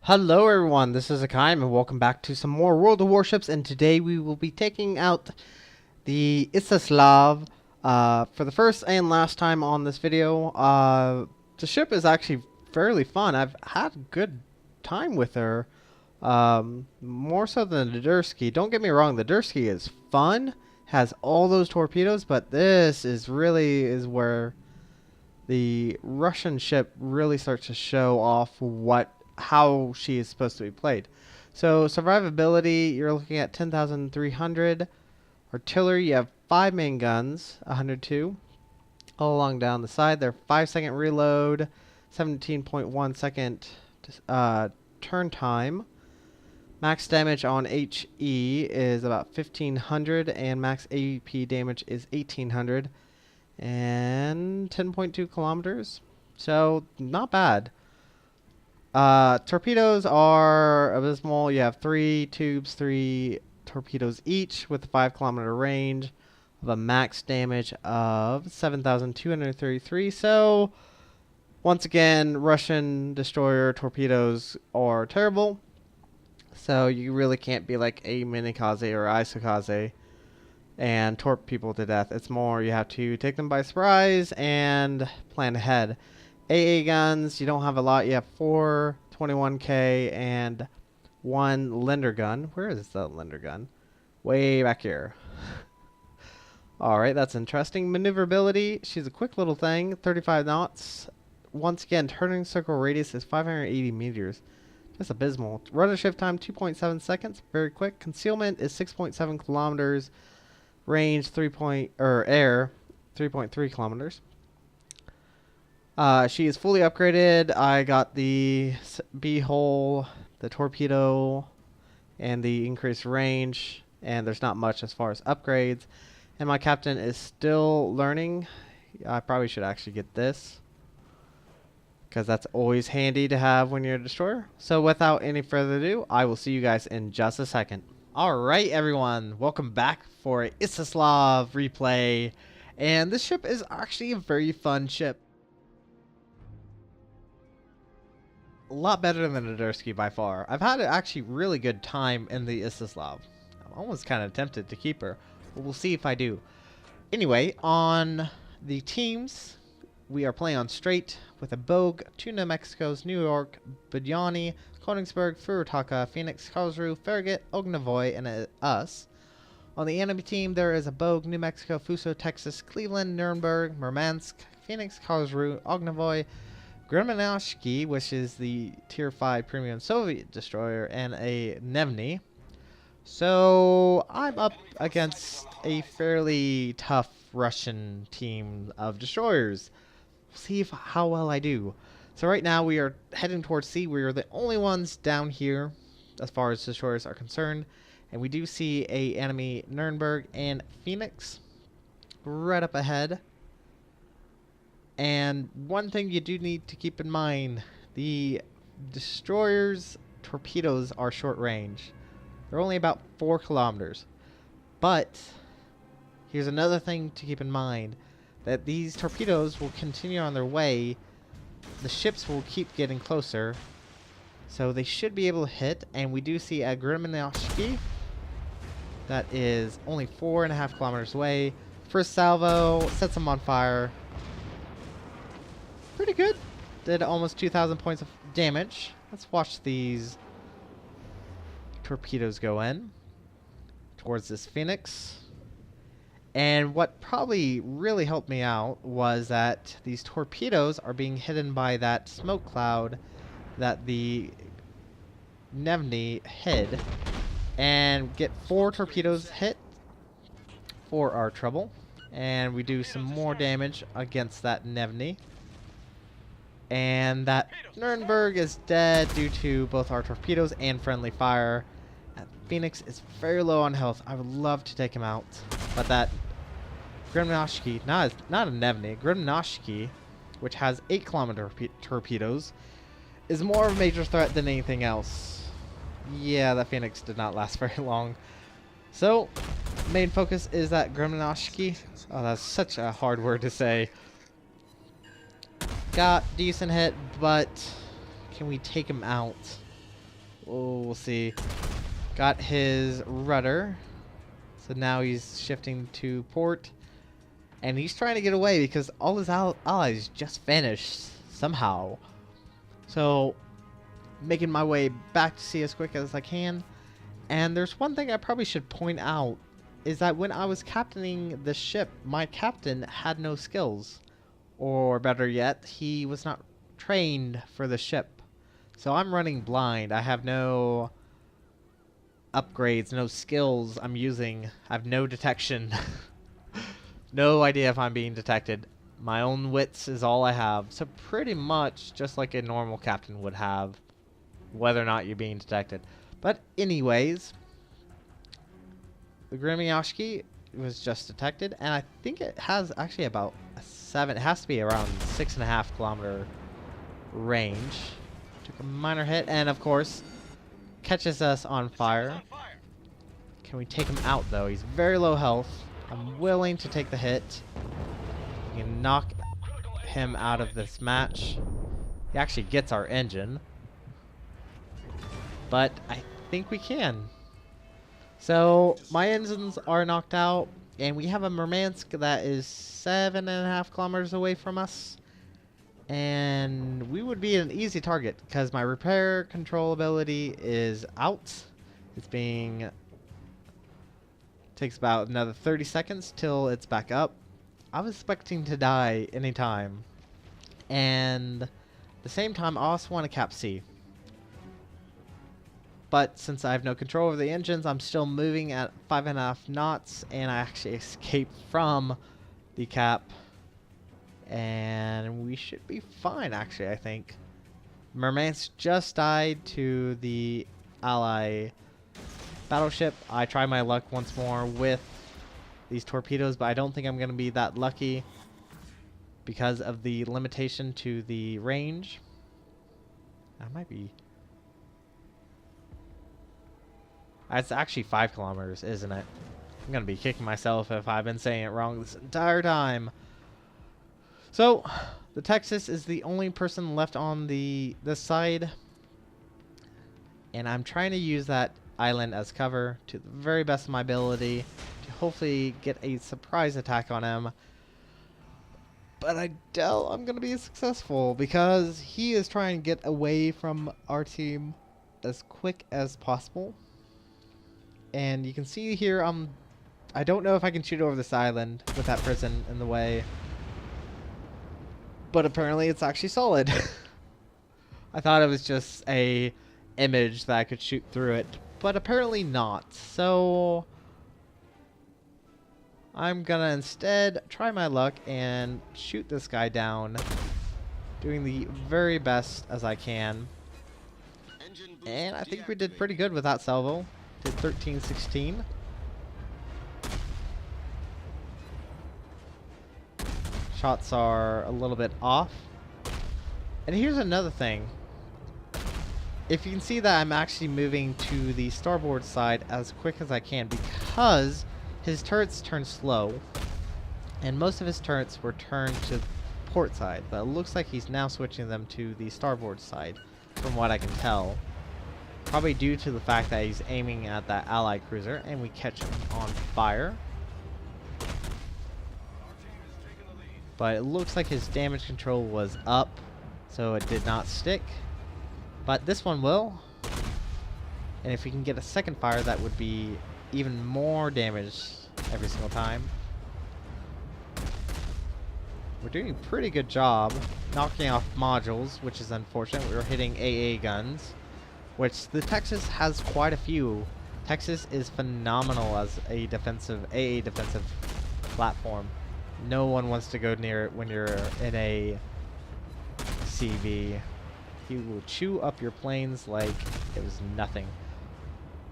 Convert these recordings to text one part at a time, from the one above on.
Hello everyone, this is Hakaym and welcome back to some more World of Warships, and today we will be taking out the Izyaslav for the first and last time on this video. The ship is actually fairly fun. I've had a good time with her, more so than the Derzki. Don't get me wrong, the Derzki is fun, has all those torpedoes, but this is where the Russian ship really starts to show off how she is supposed to be played. So survivability, you're looking at 10,300. Artillery, you have 5 main guns, 102. All along down the side, they're 5-second reload, 17.1 second turn time. Max damage on HE is about 1,500, and max AP damage is 1,800, and 10.2 kilometers. So not bad. Torpedoes are abysmal. You have 3 tubes, 3 torpedoes each with a 5-kilometer range of a max damage of 7,233. So, once again, Russian destroyer torpedoes are terrible. So, you really can't be like a minikaze or isokaze and torp people to death. It's more you have to take them by surprise and plan ahead. AA guns, you don't have a lot. You have 4 21K and 1 Lender gun. Where is the Lender gun? Way back here. Alright, that's interesting. Maneuverability, she's a quick little thing. 35 knots. Once again, turning circle radius is 580 meters. That's abysmal. Rudder shift time, 2.7 seconds. Very quick. Concealment is 6.7 kilometers. Range, air, 3.3 kilometers. She is fully upgraded. I got the B-hole, the torpedo, and the increased range. And there's not much as far as upgrades. And my captain is still learning. I probably should actually get this, because that's always handy to have when you're a destroyer. So without any further ado, I will see you guys in just a second. Alright everyone, welcome back for a Izyaslav replay. And this ship is actually a very fun ship. A lot better than the Derzki by far. I've had an actually really good time in the Izyaslav. I'm almost kind of tempted to keep her, but we'll see if I do. Anyway, on the teams, we are playing on straight with a Bogue, 2 New Mexicos, New York, Budjani, Königsberg, Furutaka, Phoenix, Karlsruhe, Farragut, Ognavoy, and us. On the enemy team, there is a Bogue, New Mexico, Fuso, Texas, Cleveland, Nuremberg, Murmansk, Phoenix, Karlsruhe, Ognavoy, Gremlinoshki, which is the Tier 5 premium Soviet destroyer, and a Nevny. So I'm up against a fairly tough Russian team of destroyers. We'll see how well I do. So right now we are heading towards sea. We are the only ones down here as far as destroyers are concerned. And we do see a enemy Nuremberg and Phoenix right up ahead. And one thing you do need to keep in mind, the destroyers' torpedoes are short range. They're only about 4 kilometers. But here's another thing to keep in mind, that these torpedoes will continue on their way. The ships will keep getting closer, so they should be able to hit. And we do see a Gremlinoshki that is only 4.5 kilometers away. First salvo sets them on fire. Pretty good. Did almost 2,000 points of damage. Let's watch these torpedoes go in towards this Phoenix. And what probably really helped me out was that these torpedoes are being hidden by that smoke cloud that the Nevny hid. And get 4 torpedoes hit for our trouble. And we do some more damage against that Nevny. And that Nuremberg is dead due to both our torpedoes and friendly fire. And Phoenix is very low on health. I would love to take him out, but that Gremlinoshki, not a Nevny, Gremlinoshki, which has 8-kilometer torpedoes, is more of a major threat than anything else. Yeah, that Phoenix did not last very long. So, main focus is that Gremlinoshki. Oh, that's such a hard word to say. Got decent hit, but can we take him out? Oh, we'll see. Got his rudder. So now he's shifting to port. And he's trying to get away because all his allies just vanished somehow. So, making my way back to sea as quick as I can. And there's one thing I probably should point out, is that when I was captaining the ship, my captain had no skills. Or better yet, he was not trained for the ship. So I'm running blind. I have no upgrades, no skills I'm using. I have no detection. No idea if I'm being detected. My own wits is all I have. So pretty much just like a normal captain would have, whether or not you're being detected. But anyways, the Grimyashki was just detected, and I think it has actually about it has to be around 6.5 kilometer range. Took a minor hit, and of course, catches us on fire. Can we take him out though? He's very low health. I'm willing to take the hit. We can knock him out of this match. He actually gets our engine. But I think we can. So my engines are knocked out, and we have a Murmansk that is 7.5 kilometers away from us. And we would be an easy target because my repair control ability is out. It's being... takes about another 30 seconds till it's back up. I was expecting to die anytime. And at the same time, I also want to cap C. But since I have no control over the engines, I'm still moving at 5.5 knots, and I actually escaped from the cap. And we should be fine, actually, I think. Murmansk just died to the ally battleship. I try my luck once more with these torpedoes, but I don't think I'm going to be that lucky because of the limitation to the range. That might be... It's actually 5 kilometers, isn't it? I'm going to be kicking myself if I've been saying it wrong this entire time. So, the Texas is the only person left on this side. And I'm trying to use that island as cover to the very best of my ability to hopefully get a surprise attack on him. But I doubt I'm going to be successful because he is trying to get away from our team as quick as possible. And you can see here, I don't know if I can shoot over this island with that prison in the way. But apparently it's actually solid. I thought it was just a image that I could shoot through it, but apparently not. So I'm gonna instead try my luck and shoot this guy down, doing the very best as I can. And I think we did pretty good with that salvo. Did 13-16. Shots are a little bit off. And here's another thing. If you can see that I'm actually moving to the starboard side as quick as I can because his turrets turn slow. And most of his turrets were turned to the port side. But it looks like he's now switching them to the starboard side from what I can tell. Probably due to the fact that he's aiming at that ally cruiser, and we catch him on fire. But it looks like his damage control was up, so it did not stick. But this one will. And if we can get a second fire, that would be even more damage every single time. We're doing a pretty good job knocking off modules, which is unfortunate. We were hitting AA guns, which the Texas has quite a few. Texas is phenomenal as a defensive AA defensive platform. No one wants to go near it when you're in a CV. He will chew up your planes like it was nothing.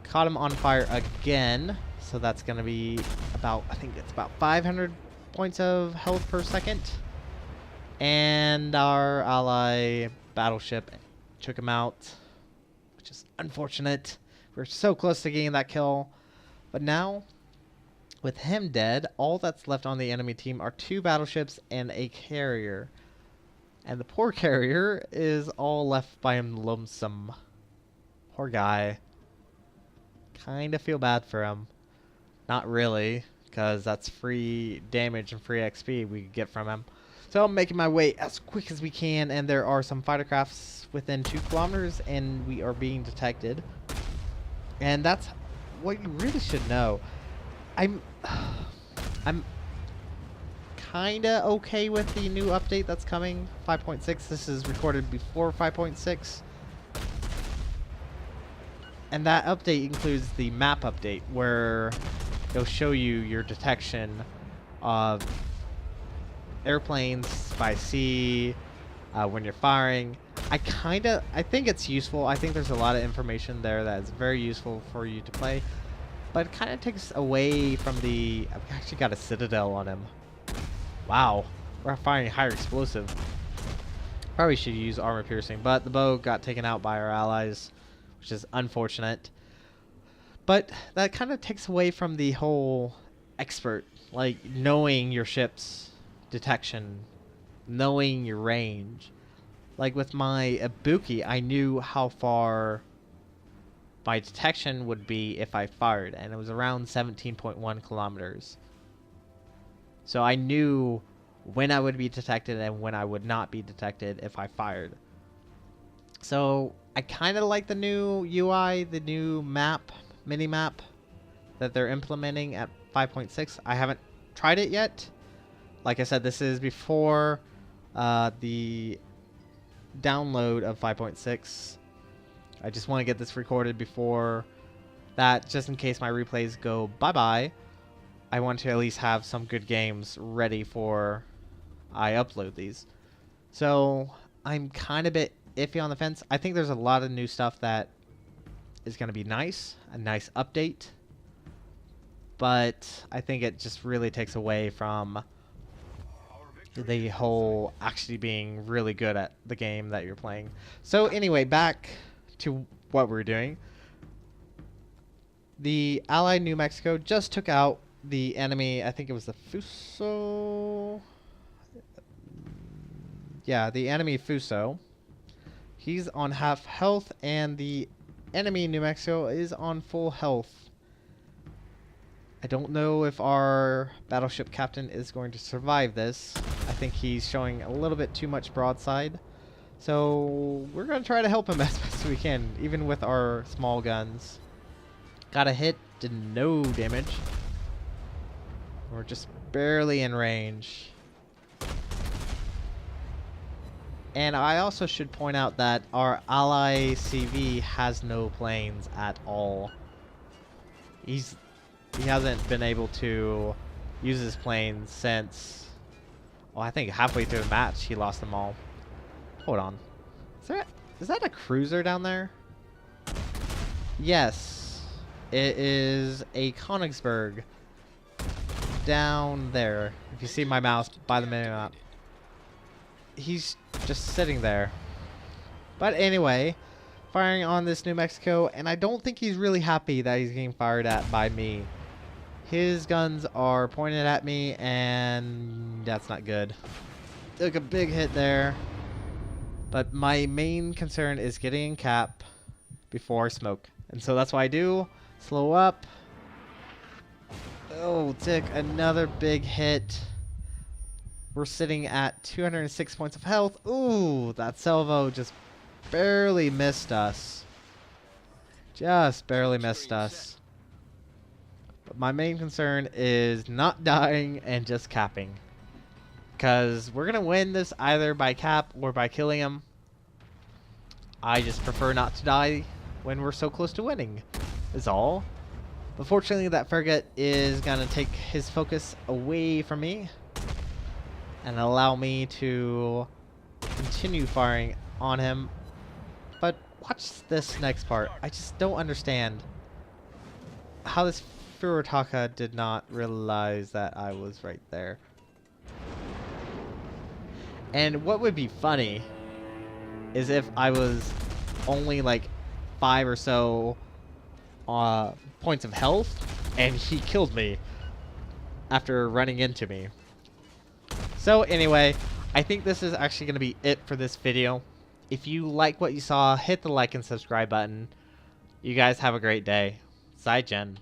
Caught him on fire again, so that's going to be about, I think it's about 500 points of health per second. And our ally battleship took him out, which is unfortunate. We're so close to getting that kill. But now, with him dead, all that's left on the enemy team are 2 battleships and a carrier. And the poor carrier is all left by him lonesome. Poor guy. Kinda feel bad for him. Not really, because that's free damage and free XP we could get from him. So I'm making my way as quick as we can, and there are some fighter crafts within 2 kilometers, and we are being detected. And that's what you really should know. I'm kinda okay with the new update that's coming, 5.6. This is recorded before 5.6. And that update includes the map update, where it'll show you your detection of airplanes by sea, when you're firing. I think it's useful. I think there's a lot of information there that is very useful for you to play. But it kind of takes away from the... I've actually got a citadel on him. Wow. We're firing higher explosive. Probably should use armor piercing, but the bow got taken out by our allies, which is unfortunate. But that kind of takes away from the whole expert, like knowing your ship's detection, knowing your range. Like with my Ibuki, I knew how far my detection would be if I fired, and it was around 17.1 kilometers. So I knew when I would be detected and when I would not be detected if I fired. So I kind of like the new UI, the new map, mini-map that they're implementing at 5.6. I haven't tried it yet. Like I said, this is before the download of 5.6. I just want to get this recorded before that, just in case my replays go bye-bye. I want to at least have some good games ready for I upload these. So I'm kind of a bit iffy on the fence. I think there's a lot of new stuff that is going to be nice, a nice update. But I think it just really takes away from the whole actually being really good at the game that you're playing. So anyway, back to what we're doing. The Allied New Mexico just took out the enemy, I think it was the Fuso. Yeah, the enemy Fuso. He's on half health, and the enemy New Mexico is on full health. I don't know if our battleship captain is going to survive this. I think he's showing a little bit too much broadside. So we're going to try to help him as best we can, even with our small guns. Got a hit, did no damage. We're just barely in range. And I also should point out that our ally CV has no planes at all. He hasn't been able to use his planes since, well, I think halfway through the match he lost them all. Hold on. Is that a cruiser down there? Yes. It is a Königsberg down there. If you see my mouse by the minimap. He's just sitting there. But anyway, firing on this New Mexico, and I don't think he's really happy that he's getting fired at by me. His guns are pointed at me, and that's not good. Took a big hit there. But my main concern is getting in cap before smoke. And so that's what I do. Slow up. Oh, took another big hit. We're sitting at 206 points of health. Ooh, that salvo just barely missed us. Just barely missed us. But my main concern is not dying and just capping. Because we're going to win this either by cap or by killing him. I just prefer not to die when we're so close to winning, is all. But fortunately, that frigate is going to take his focus away from me and allow me to continue firing on him. But watch this next part. I just don't understand how this Furutaka did not realize that I was right there. And what would be funny is if I was only like 5 or so points of health and he killed me after running into me. So anyway, I think this is actually going to be it for this video. If you like what you saw, hit the like and subscribe button. You guys have a great day. Zaijian.